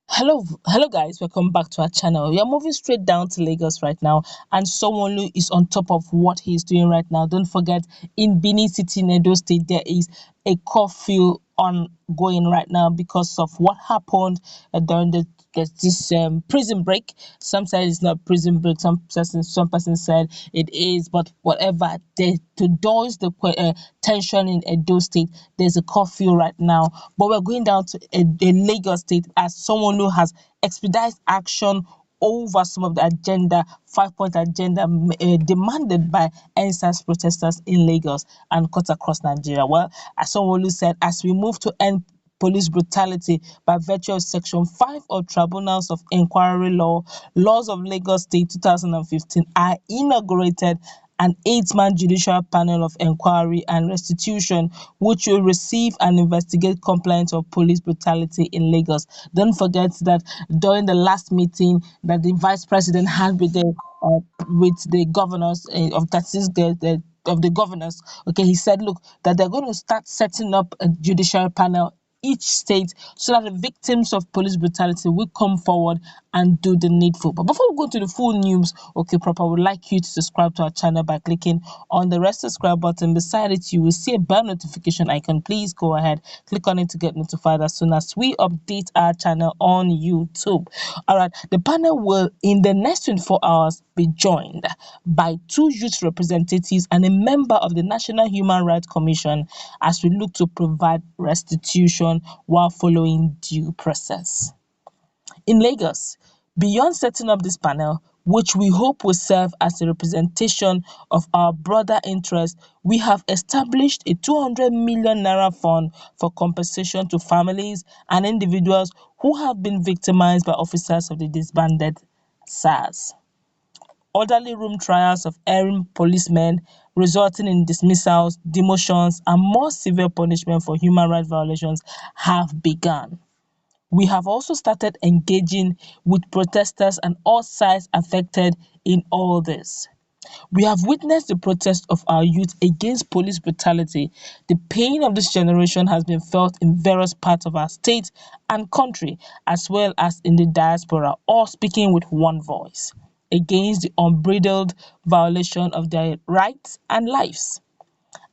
Hello guys, welcome back to our channel. We are moving straight down to Lagos right now, and Sanwo Olu is on top of what he's doing right now. Don't forget, in Benin City in Edo State, there is a curfew ongoing right now because of what happened during there's this prison break. Some said it's not prison break, some person said it is, but whatever. To dodge the tension in Edo State, there's a curfew right now. But we're going down to a Lagos State as someone who has expedited action over some of the agenda, 5 point agenda demanded by EndSars protesters in Lagos and cut across Nigeria. Well, as Sanwo Olu said, as we move to end police brutality by virtue of Section 5 of Tribunals of Enquiry Laws of Lagos State 2015, I inaugurated an 8-man judicial panel of inquiry and restitution, which will receive and investigate complaints of police brutality in Lagos. Don't forget that during the last meeting that the vice president had with the governors of that is of the governors, okay, he said, look, that they're going to start setting up a judicial panel each state so that the victims of police brutality will come forward and do the needful. But before we go to the full news, okay, proper, I would like you to subscribe to our channel by clicking on the red subscribe button. Beside it, you will see a bell notification icon. Please go ahead, click on it to get notified as soon as we update our channel on YouTube. All right, the panel will, in the next 24 hours, be joined by 2 youth representatives and a member of the National Human Rights Commission as we look to provide restitution while following due process. In Lagos, beyond setting up this panel, which we hope will serve as a representation of our broader interests, we have established a 200 million naira fund for compensation to families and individuals who have been victimized by officers of the disbanded Sars. Orderly room trials of erring policemen resulting in dismissals, demotions, and more severe punishment for human rights violations have begun. We have also started engaging with protesters and all sides affected in all this. We have witnessed the protest of our youth against police brutality. The pain of this generation has been felt in various parts of our state and country, as well as in the diaspora, all speaking with one voice against the unbridled violation of their rights and lives.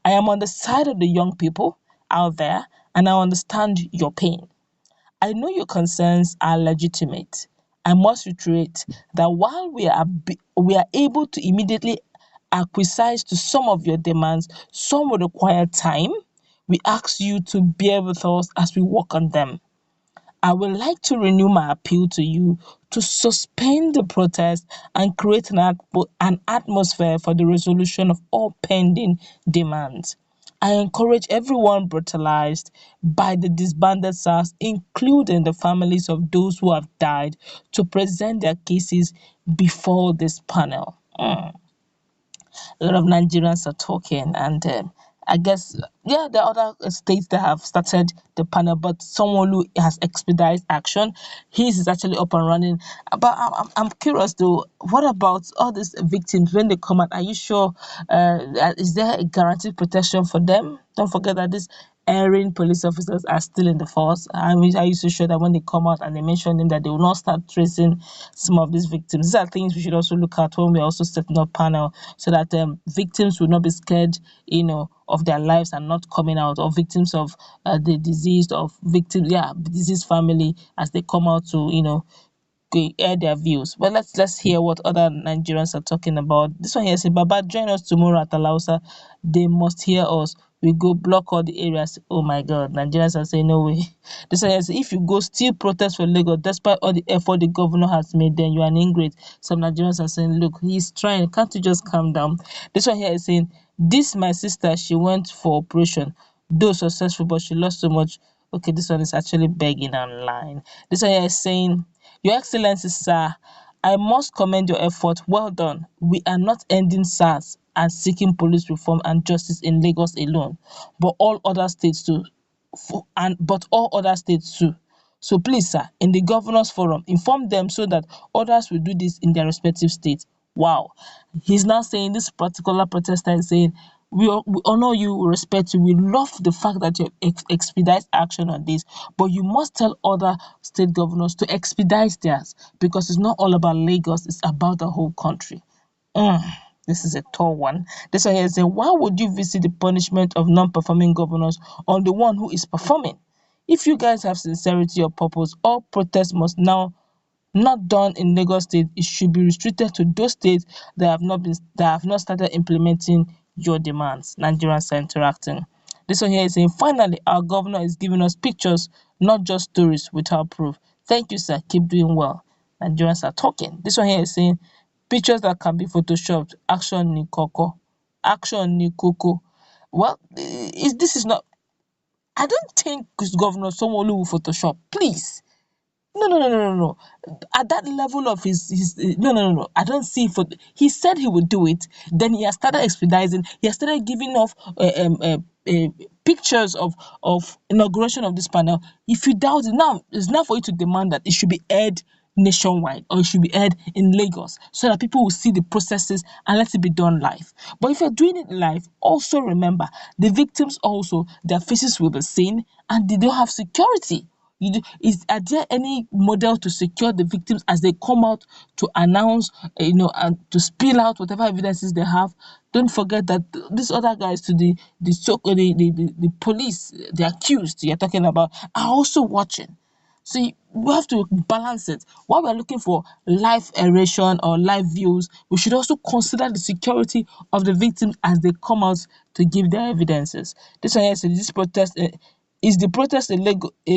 I am on the side of the young people out there, and I understand your pain. I know your concerns are legitimate. I must reiterate that while we are able to immediately acquiesce to some of your demands, some will require time. We ask you to bear with us as we work on them. I would like to renew my appeal to you to suspend the protest and create an atmosphere for the resolution of all pending demands. I encourage everyone brutalized by the disbanded Sars, including the families of those who have died, to present their cases before this panel. A lot of Nigerians are talking, and I guess, yeah, there are other states that have started the panel, but someone who has expedited action, his is actually up and running. But I'm curious though, what about all these victims when they come out? Are you sure? Is there a guaranteed protection for them? Don't forget that these erring police officers are still in the force. I mean, are you so sure that when they come out and they mention them that they will not start tracing some of these victims? These are things we should also look at when we're also setting up panel so that victims will not be scared, of their lives and not coming out, or victims of the diseased, of victims, yeah, diseased family as they come out to, air their views. But let's hear what other Nigerians are talking about. This one here says, Baba, join us tomorrow at L0ses. They must hear us. We go block all the areas. Oh my God, Nigerians are saying no way. This one here says, if you go still protest for Lagos, despite all the effort the governor has made, then you are an ingrate. Some Nigerians are saying, look, he's trying. Can't you just calm down? This one here is saying, this my sister, she went for operation, though successful, but she lost so much. Okay, this one is actually begging online. This one here is saying, your Excellency, sir, I must commend your effort. Well done. We are not ending SARS and seeking police reform and justice in Lagos alone, but all other states too. But all other states too. So please, sir, in the governors forum, inform them so that others will do this in their respective states. Wow. He's now saying, this particular protester is saying, we honor you, we respect you, we love the fact that you expedite action on this, but you must tell other state governors to expedite theirs, because it's not all about Lagos, it's about the whole country. Mm, this is a tall one. This one here is saying, why would you visit the punishment of non-performing governors on the one who is performing? If you guys have sincerity or purpose, all protests must now not done in Lagos State. It should be restricted to those states that have not started implementing your demands. Nigerians are interacting. This one here is saying, finally, our governor is giving us pictures, not just stories without proof. Thank you, sir. Keep doing well. Nigerians are talking. This one here is saying, pictures that can be photoshopped. Action ni koko. Action ni koko. Well, this is not. I don't think Governor Sanwo Olu will Photoshop. Please. No, no, no, no, no, no. At that level of his no, no, no, no. I don't see for. He said he would do it. Then he has started expediting. He has started giving off pictures of inauguration of this panel. If you doubt it, now it's not for you to demand that it should be aired nationwide, or it should be aired in Lagos, so that people will see the processes and let it be done live. But if you're doing it live, also remember the victims also, their faces will be seen, and they don't have security. Are there any model to secure the victims as they come out to announce, and to spill out whatever evidences they have? Don't forget that these other guys, to the police, the accused you're talking about, are also watching. So we have to balance it. While we're looking for live aeration or live views, we should also consider the security of the victims as they come out to give their evidences. This one here says, this protest is the protest a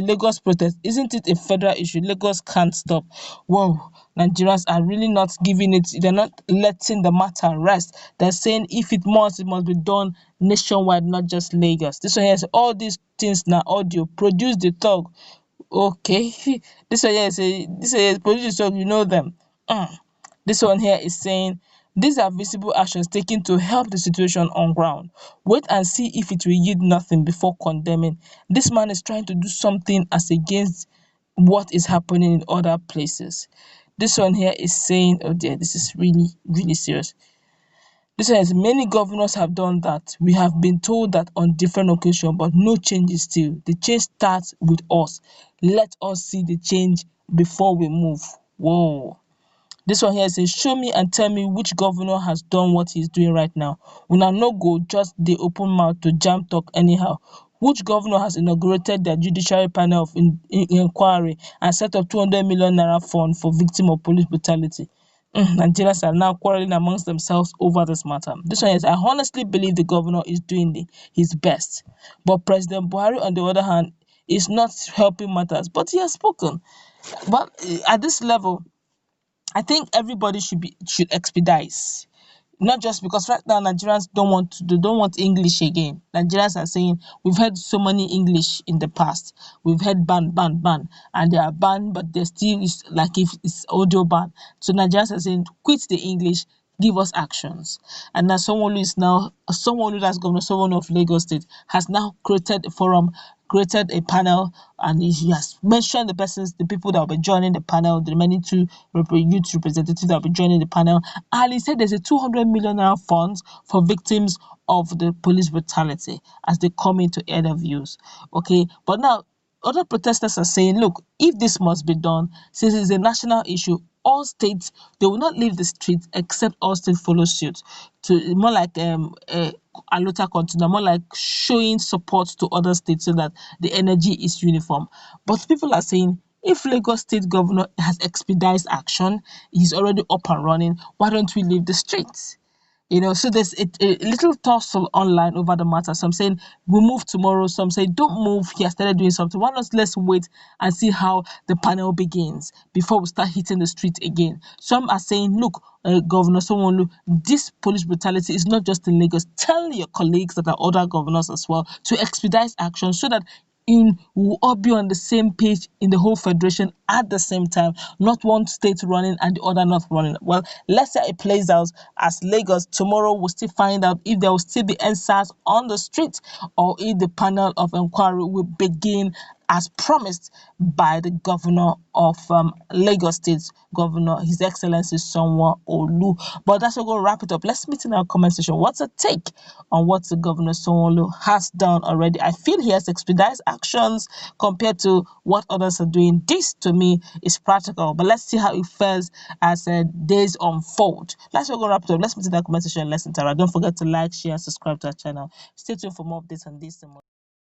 Lagos protest? Isn't it a federal issue? Lagos can't stop. Whoa, Nigerians are really not giving it, they're not letting the matter rest. They're saying if it must be done nationwide, not just Lagos. This one here says, all these things now audio, produce the thug. Okay, this one here is produce the thug, you know them. This one here is saying, these are visible actions taken to help the situation on ground. Wait and see if it will yield nothing before condemning. This man is trying to do something as against what is happening in other places. This one here is saying, oh dear, this is really, really serious. This one is, many governors have done that. We have been told that on different occasions, but no change is still. The change starts with us. Let us see the change before we move. Whoa. This one here says, show me and tell me which governor has done what he's doing right now. Una no go just dey open mouth to jam talk anyhow. Which governor has inaugurated their judiciary panel of inquiry and set up 200 million naira fund for victims of police brutality? Nigerians are now quarreling amongst themselves over this matter. This one is, I honestly believe the governor is doing his best. But President Buhari, on the other hand, is not helping matters. But he has spoken. But at this level, I think everybody should expedite. Not just because right now Nigerians don't want English again. Nigerians are saying, we've heard so many English in the past. We've heard ban, ban, ban, and they are banned, but they still is like if it's audio ban. So Nigerians are saying, quit the English, give us actions. And now someone who that's Governor someone of Lagos State has now created a forum, created a panel, and he has mentioned the people that will be joining the panel, the remaining two youth representatives that will be joining the panel. And he said there's a 200 million naira funds for victims of the police brutality as they come into air their views. Okay, but now other protesters are saying, look, if this must be done, since it's a national issue, all states, they will not leave the streets except all states follow suit. To more like Alota continue, more like showing support to other states so that the energy is uniform. But people are saying, if Lagos State Governor has expedited action, he's already up and running, why don't we leave the streets? So there's a little tussle online over the matter. Some saying we'll move tomorrow. Some say don't move. He has started doing something. Why not let's wait and see how the panel begins before we start hitting the street again? Some are saying, look, Governor Sanwo-Olu, this police brutality is not just in Lagos. Tell your colleagues that are other governors as well to expedite action so that we'll all be on the same page in the whole federation at the same time, not one state running and the other not running. Well, let's say it plays out as Lagos. Tomorrow we'll still find out if there will still be EndSars on the street or if the panel of inquiry will begin as promised by the governor of Lagos State, Governor His Excellency Sanwo Olu. But that's what we're going to wrap it up. Let's meet in our comment section. What's a take on what the Governor Sanwo Olu has done already? I feel he has expedited actions compared to what others are doing. This to me is practical, but let's see how it fares as days unfold. That's what we're going to wrap it up. Let's meet in our comment section and let's interact. Don't forget to like, share, and subscribe to our channel. Stay tuned for more updates on this and more.